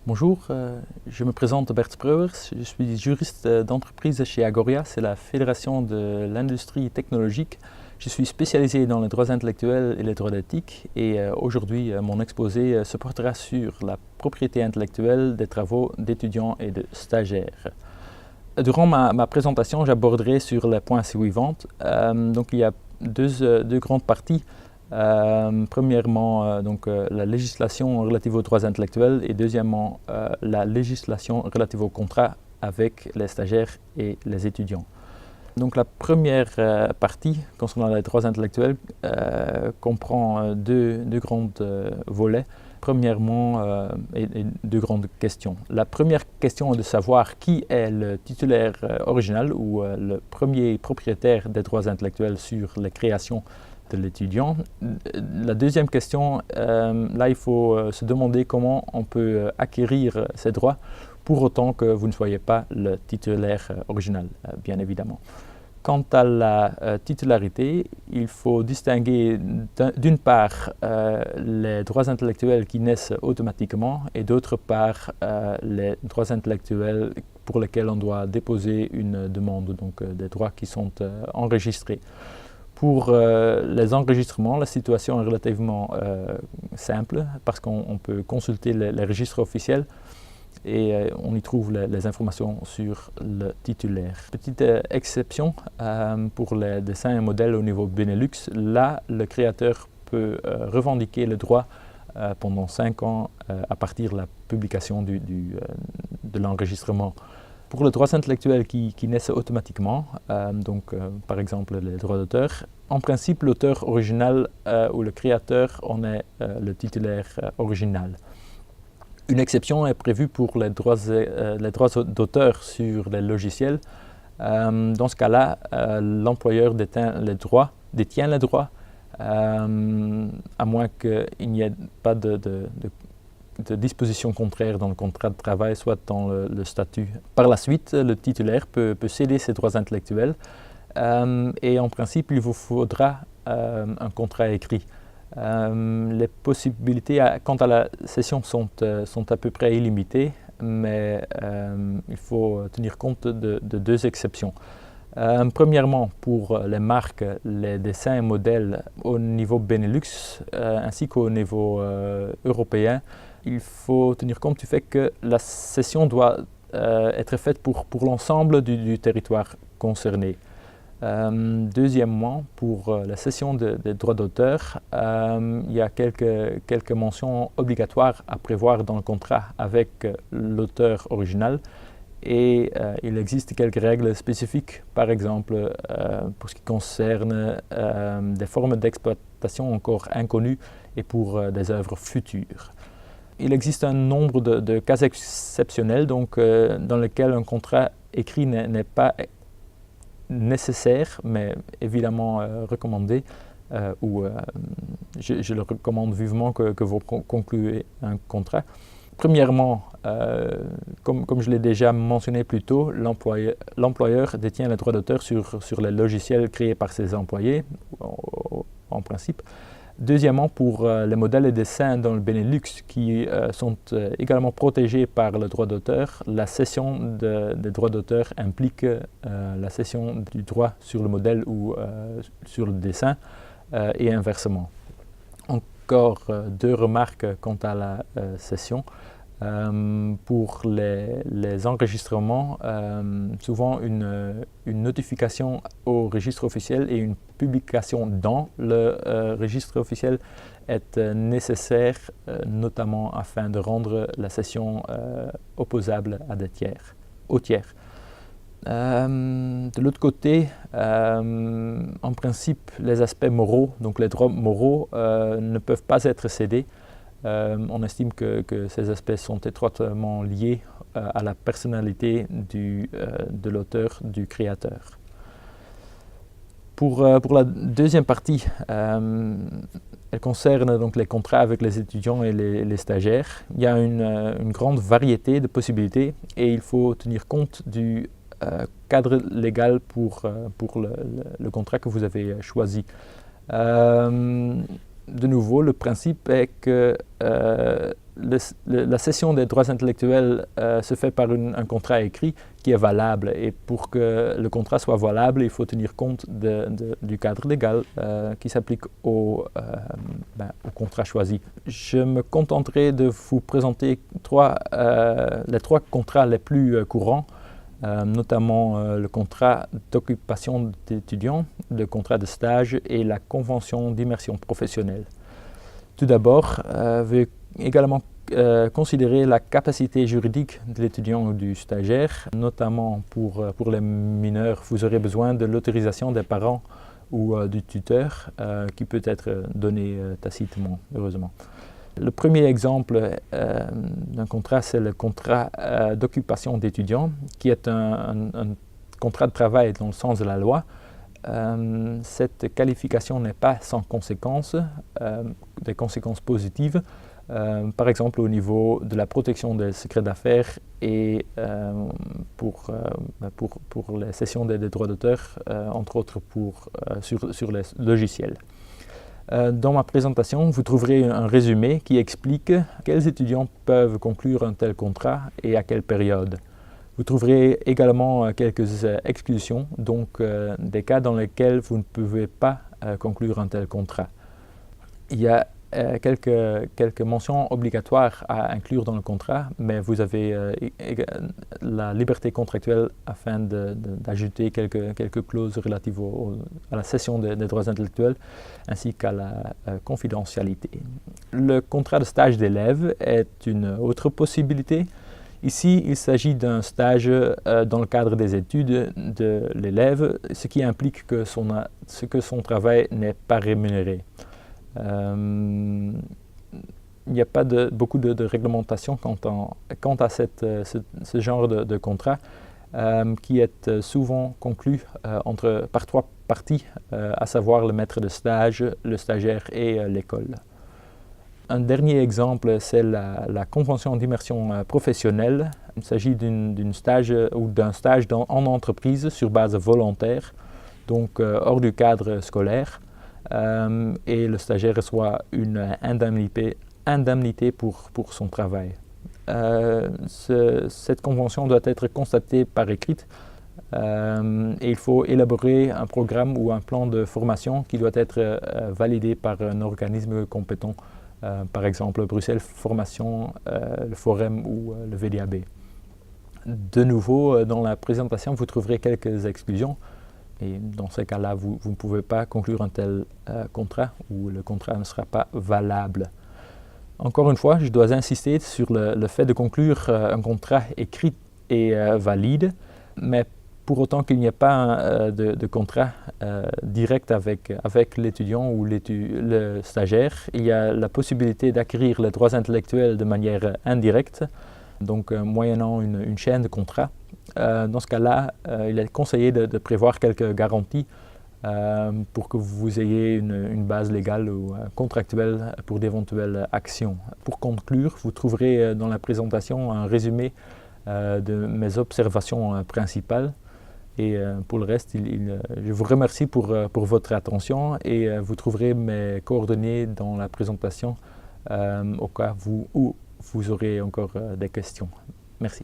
Bonjour, je me présente Bert Spreuwers, je suis juriste d'entreprise chez Agoria, c'est la fédération de l'industrie technologique. Je suis spécialisé dans les droits intellectuels et les droits d'éthique et aujourd'hui mon exposé se portera sur la propriété intellectuelle des travaux d'étudiants et de stagiaires. Durant ma présentation, j'aborderai sur les points suivants. Donc il y a deux grandes parties. Premièrement, la législation relative aux droits intellectuels et deuxièmement, la législation relative aux contrats avec les stagiaires et les étudiants. Donc la première partie concernant les droits intellectuels comprend deux grands volets. Premièrement, et deux grandes questions. La première question est de savoir qui est le titulaire original ou le premier propriétaire des droits intellectuels sur les créations de l'étudiant. La deuxième question, là il faut se demander comment on peut acquérir ces droits pour autant que vous ne soyez pas le titulaire original, bien évidemment. Quant à la titularité, il faut distinguer d'une part les droits intellectuels qui naissent automatiquement et d'autre part les droits intellectuels pour lesquels on doit déposer une demande, donc des droits qui sont enregistrés. Pour les enregistrements, la situation est relativement simple parce qu'on peut consulter les registres officiels et on y trouve les informations sur le titulaire. Petite exception pour les dessins et modèles au niveau Benelux, là le créateur peut revendiquer le droit pendant 5 ans à partir de la publication de l'enregistrement. Pour les droits intellectuels qui naissent automatiquement, par exemple les droits d'auteur, en principe l'auteur original ou le créateur en est le titulaire original. Une exception est prévue pour les droits d'auteur sur les logiciels. Dans ce cas-là, l'employeur détient les droits, à moins qu'il n'y ait pas de disposition contraire dans le contrat de travail, soit dans le statut. Par la suite, le titulaire peut céder ses droits intellectuels et en principe, il vous faudra un contrat écrit. Les possibilités quant à la cession sont à peu près illimitées, mais il faut tenir compte de deux exceptions. Premièrement, pour les marques, les dessins et modèles au niveau Benelux ainsi qu'au niveau européen, il faut tenir compte du fait que la cession doit être faite pour l'ensemble du territoire concerné. Deuxièmement, pour la cession des droits d'auteur, il y a quelques mentions obligatoires à prévoir dans le contrat avec l'auteur original et il existe quelques règles spécifiques, par exemple pour ce qui concerne des formes d'exploitation encore inconnues et pour des œuvres futures. Il existe un nombre de cas exceptionnels dans lesquels un contrat écrit n'est pas nécessaire, mais évidemment recommandé, je le recommande vivement que vous concluez un contrat. Premièrement, comme je l'ai déjà mentionné plus tôt, l'employeur détient les droits d'auteur sur les logiciels créés par ses employés, en principe. Deuxièmement, pour les modèles et dessins dans le Benelux qui sont également protégés par le droit d'auteur, la cession des droits d'auteur implique la cession du droit sur le modèle ou sur le dessin et inversement. Encore deux remarques quant à la cession. Pour les enregistrements, souvent une notification au registre officiel et une publication dans le registre officiel est nécessaire, notamment afin de rendre la cession opposable à aux tiers. De l'autre côté, en principe, les aspects moraux, donc les droits moraux, ne peuvent pas être cédés. On estime que ces aspects sont étroitement liés à la personnalité de l'auteur, du créateur. Pour la deuxième partie, elle concerne donc les contrats avec les étudiants et les stagiaires. Il y a une grande variété de possibilités et il faut tenir compte du cadre légal pour le contrat que vous avez choisi. De nouveau, le principe est que la cession des droits intellectuels se fait par un contrat écrit qui est valable. Et pour que le contrat soit valable, il faut tenir compte du cadre légal qui s'applique au contrat choisi. Je me contenterai de vous présenter les trois contrats les plus courants, notamment le contrat d'occupation d'étudiants, le contrat de stage et la convention d'immersion professionnelle. Tout d'abord, veuillez également considérer la capacité juridique de l'étudiant ou du stagiaire, notamment pour les mineurs. Vous aurez besoin de l'autorisation des parents ou du tuteur qui peut être donnée tacitement, heureusement. Le premier exemple d'un contrat, c'est le contrat d'occupation d'étudiant, qui est un contrat de travail dans le sens de la loi. Cette qualification n'est pas sans conséquences, des conséquences positives, par exemple au niveau de la protection des secrets d'affaires et pour les cessions des droits d'auteur, entre autres sur les logiciels. Dans ma présentation, vous trouverez un résumé qui explique quels étudiants peuvent conclure un tel contrat et à quelle période. Vous trouverez également quelques exclusions, donc des cas dans lesquels vous ne pouvez pas conclure un tel contrat. Il y a quelques mentions obligatoires à inclure dans le contrat, mais vous avez la liberté contractuelle afin d'ajouter quelques clauses relatives à la cession des droits intellectuels ainsi qu'à la confidentialité. Le contrat de stage d'élève est une autre possibilité. Ici, il s'agit d'un stage dans le cadre des études de l'élève, ce qui implique que son travail n'est pas rémunéré. Il n'y a pas beaucoup de réglementation quant à ce genre de contrat qui est souvent conclu par trois parties, à savoir le maître de stage, le stagiaire et l'école. Un dernier exemple, c'est la convention d'immersion professionnelle. Il s'agit d'un stage en entreprise sur base volontaire, donc hors du cadre scolaire. Et le stagiaire reçoit une indemnité pour son travail. Cette convention doit être constatée par écrit et il faut élaborer un programme ou un plan de formation qui doit être validé par un organisme compétent, par exemple Bruxelles Formation, le Forum ou le VDAB. De nouveau, dans la présentation, vous trouverez quelques exclusions. Et dans ces cas-là, vous ne pouvez pas conclure un tel contrat ou le contrat ne sera pas valable. Encore une fois, je dois insister sur le fait de conclure un contrat écrit et valide, mais pour autant qu'il n'y ait pas de contrat direct avec l'étudiant ou le stagiaire, il y a la possibilité d'acquérir les droits intellectuels de manière indirecte, donc moyennant une chaîne de contrats. Dans ce cas-là, il est conseillé de prévoir quelques garanties pour que vous ayez une base légale ou contractuelle pour d'éventuelles actions. Pour conclure, vous trouverez dans la présentation un résumé de mes observations principales. Et pour le reste, je vous remercie pour votre attention et vous trouverez mes coordonnées dans la présentation au cas où vous aurez encore des questions. Merci.